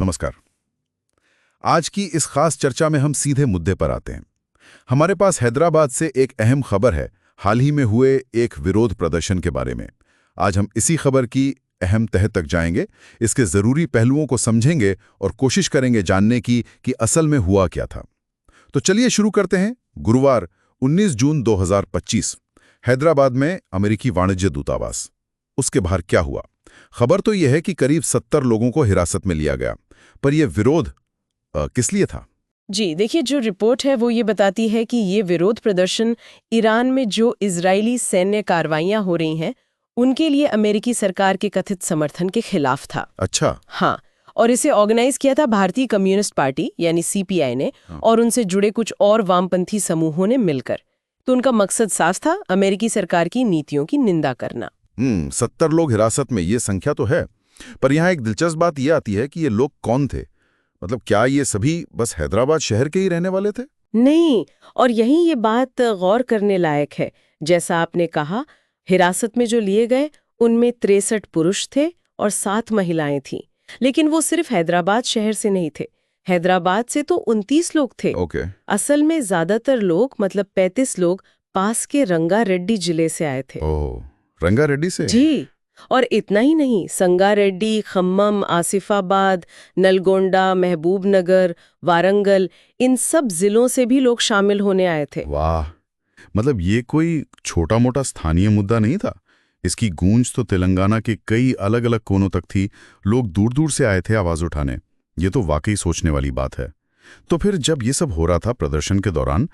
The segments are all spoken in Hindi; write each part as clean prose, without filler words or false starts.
नमस्कार। आज की इस खास चर्चा में हम सीधे मुद्दे पर आते हैं। हमारे पास हैदराबाद से एक अहम खबर है, हाल ही में हुए एक विरोध प्रदर्शन के बारे में। आज हम इसी खबर की अहम तह तक जाएंगे, इसके जरूरी पहलुओं को समझेंगे और कोशिश करेंगे जानने की कि असल में हुआ क्या था। तो चलिए शुरू करते हैं। गुरुवार 19 जून 2025 हैदराबाद में अमेरिकी वाणिज्य दूतावास, उसके बाहर क्या हुआ? खबर तो यह है कि करीब 70 लोगों को हिरासत में लिया गया, पर यह विरोध किस लिए था? जी देखिए, जो रिपोर्ट है वो ये बताती है कि ये विरोध प्रदर्शन ईरान में जो इजरायली सैन्य कार्रवाइयां हो रही हैं उनके लिए अमेरिकी सरकार के कथित समर्थन के खिलाफ था। अच्छा। हाँ, और इसे ऑर्गेनाइज किया था भारतीय कम्युनिस्ट पार्टी यानी सीपीआई ने और उनसे जुड़े कुछ और वामपंथी समूहों ने मिलकर। तो उनका मकसद साफ था, अमेरिकी सरकार की नीतियों की निंदा करना। 70 लोग हिरासत में, ये संख्या तो है, पर यहाँ एक दिलचस्प बात यह आती है कि ये लोग कौन थे? मतलब क्या ये सभी बस हैदराबाद शहर के ही रहने वाले थे? नहीं, और यहीं ये बात गौर करने लायक है। जैसा आपने कहा, हिरासत में जो लिए गए उनमें 63 पुरुष थे और 7 महिलाएं थीं। लेकिन वो सिर्फ हैदराबाद शहर से नहीं थे। हैदराबाद से तो 29 लोग थे। ओके। असल में ज्यादातर लोग, मतलब 35 लोग, पास के रंगारेड्डी जिले से आए थे। ओह, रंगारेड्डी से? जी, और इतना ही नहीं, संगारेड्डी, खम्मम, आसिफाबाद, नलगोंडा, महबूबनगर, वारंगल, इन सब जिलों से भी लोग शामिल होने आए थे। वाह, मतलब ये कोई छोटा मोटा स्थानीय मुद्दा नहीं था। इसकी गूंज तो तेलंगाना के कई अलग अलग कोनों तक थी। लोग दूर दूर से आए थे आवाज उठाने। ये तो वाकई सोचने वाली बात है। तो फिर जब ये सब हो रहा था प्रदर्शन के दौरान,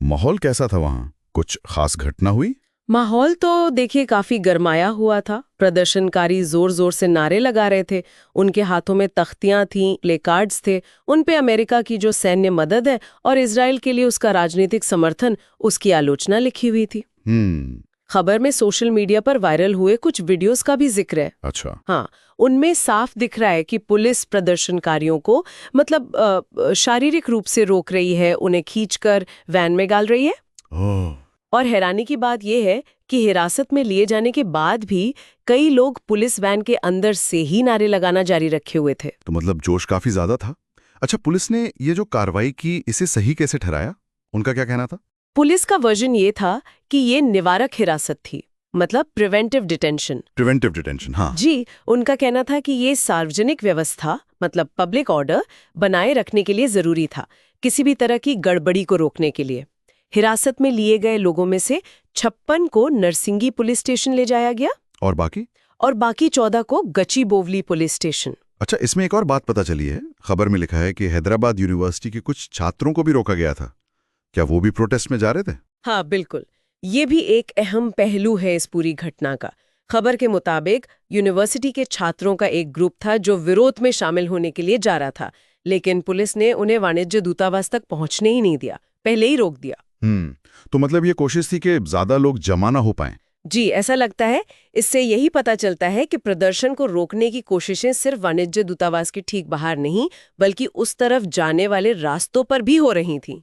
माहौल कैसा था वहां? कुछ खास घटना हुई? माहौल तो देखिए काफी गरमाया हुआ था। प्रदर्शनकारी जोर जोर से नारे लगा रहे थे। उनके हाथों में तख्तियां थीं, प्लेकार्ड्स थे। उन पे अमेरिका की जो सैन्य मदद है और इजराइल के लिए उसका राजनीतिक समर्थन, उसकी आलोचना लिखी हुई थी। खबर में सोशल मीडिया पर वायरल हुए कुछ वीडियोस का भी जिक्र है। अच्छा। हाँ, उनमें साफ दिख रहा है कि पुलिस प्रदर्शनकारियों को मतलब शारीरिक रूप से रोक रही है, उन्हें खींचकर वैन में डाल रही है। ओह। और हैरानी की बात यह है कि हिरासत में लिए जाने के बाद भी कई लोग पुलिस वैन के अंदर से ही नारे लगाना जारी रखे हुए थे। तो मतलब जोश काफी ज्यादा था। अच्छा, पुलिस ने ये जो कार्रवाई की, इसे सही कैसे ठहराया? उनका क्या कहना था? पुलिस का वर्जन ये था कि ये निवारक हिरासत थी, मतलब प्रिवेंटिव डिटेंशन। प्रिवेंटिव डिटेंशन, हाँ। जी, उनका कहना था कि ये सार्वजनिक व्यवस्था, मतलब पब्लिक ऑर्डर बनाए रखने के लिए जरूरी था, किसी भी तरह की गड़बड़ी को रोकने के लिए। हिरासत में लिए गए लोगों में से 56 को नरसिंगी पुलिस स्टेशन ले जाया गया और बाकी? और बाकी 14 को गचीबोवली पुलिस स्टेशन। अच्छा, इसमें एक और बात पता चली है। खबर में लिखा है कि हैदराबाद यूनिवर्सिटी के कुछ छात्रों को भी रोका गया था। क्या वो भी प्रोटेस्ट में जा रहे थे? हाँ बिल्कुल, ये भी एक अहम पहलू है इस पूरी घटना का। खबर के मुताबिक यूनिवर्सिटी के छात्रों का एक ग्रुप था जो विरोध में शामिल होने के लिए जा रहा था, लेकिन पुलिस ने उन्हें वाणिज्य दूतावास तक पहुंचने ही नहीं दिया, पहले ही रोक दिया। तो मतलब ये कोशिश थी कि ज्यादा लोग जमा ना हो पाएं। जी, ऐसा लगता है। इससे यही पता चलता है कि प्रदर्शन को रोकने की कोशिशें सिर्फ वाणिज्य दूतावास के ठीक बाहर नहीं, बल्कि उस तरफ जाने वाले रास्तों पर भी हो रही थी।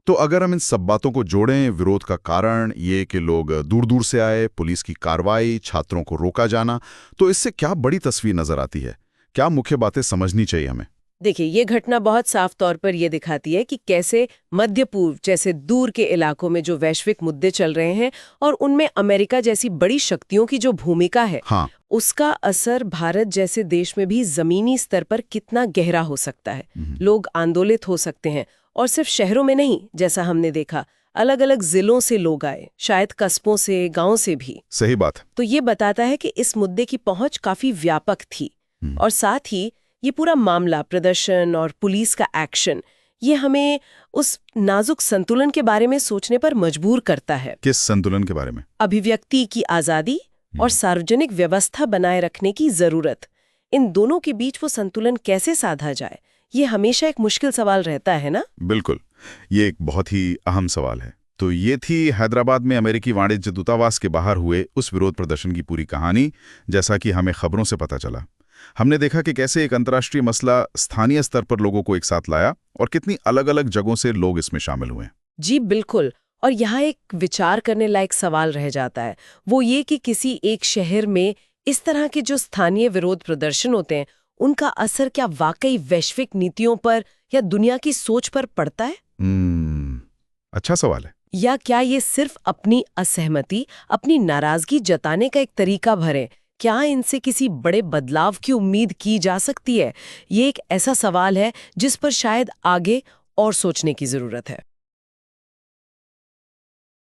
तो अगर हम इन सब बातों को जोड़ें, विरोध का कारण ये कि लोग दूर दूर से आए, पुलिस की कार्रवाई, छात्रों को रोका जाना, तो इससे क्या बड़ी तस्वीर नजर आती है? क्या मुख्य बातें समझनी चाहिए हमें? देखिए, ये घटना बहुत साफ तौर पर यह दिखाती है कि कैसे मध्य पूर्व जैसे दूर के इलाकों में जो वैश्विक मुद्दे चल रहे हैं और उनमें अमेरिका जैसी बड़ी शक्तियों की जो भूमिका है, हाँ, उसका असर भारत जैसे देश में भी जमीनी स्तर पर कितना गहरा हो सकता है। लोग आंदोलित हो सकते हैं, और सिर्फ शहरों में नहीं, जैसा हमने देखा, अलग अलग जिलों से लोग आए, शायद कस्बों से, गांव से भी। सही बात। तो ये बताता है कि इस मुद्दे की पहुंच काफी व्यापक थी। और साथ ही ये पूरा मामला, प्रदर्शन और पुलिस का एक्शन, ये हमें उस नाजुक संतुलन के बारे में सोचने पर मजबूर करता है। किस संतुलन के बारे में? अभिव्यक्ति की आजादी और सार्वजनिक व्यवस्था बनाए रखने की जरूरत, इन दोनों के बीच वो संतुलन कैसे साधा जाए, ये हमेशा एक मुश्किल सवाल रहता है ना? बिल्कुल, ये एक बहुत ही अहम सवाल है। तो ये थी हैदराबाद में अमेरिकी वाणिज्य दूतावास के बाहर हुए उस विरोध प्रदर्शन की पूरी कहानी। जैसा कि हमें खबरों से पता चला, हमने देखा कि कैसे एक अंतर्राष्ट्रीय मसला स्थानीय स्तर पर लोगों को एक साथ लाया और कितनी अलग अलग जगहों से लोग इसमें शामिल हुए। जी बिल्कुल, और यहाँ एक विचार करने लायक सवाल रह जाता है, वो ये कि किसी एक शहर में इस तरह के जो स्थानीय विरोध प्रदर्शन होते हैं, उनका असर क्या वाकई वैश्विक नीतियों पर या दुनिया की सोच पर पड़ता है? अच्छा सवाल है। या क्या ये सिर्फ अपनी असहमति, अपनी नाराजगी जताने का एक तरीका भर है? क्या इनसे किसी बड़े बदलाव की उम्मीद की जा सकती है? ये एक ऐसा सवाल है जिस पर शायद आगे और सोचने की जरूरत है।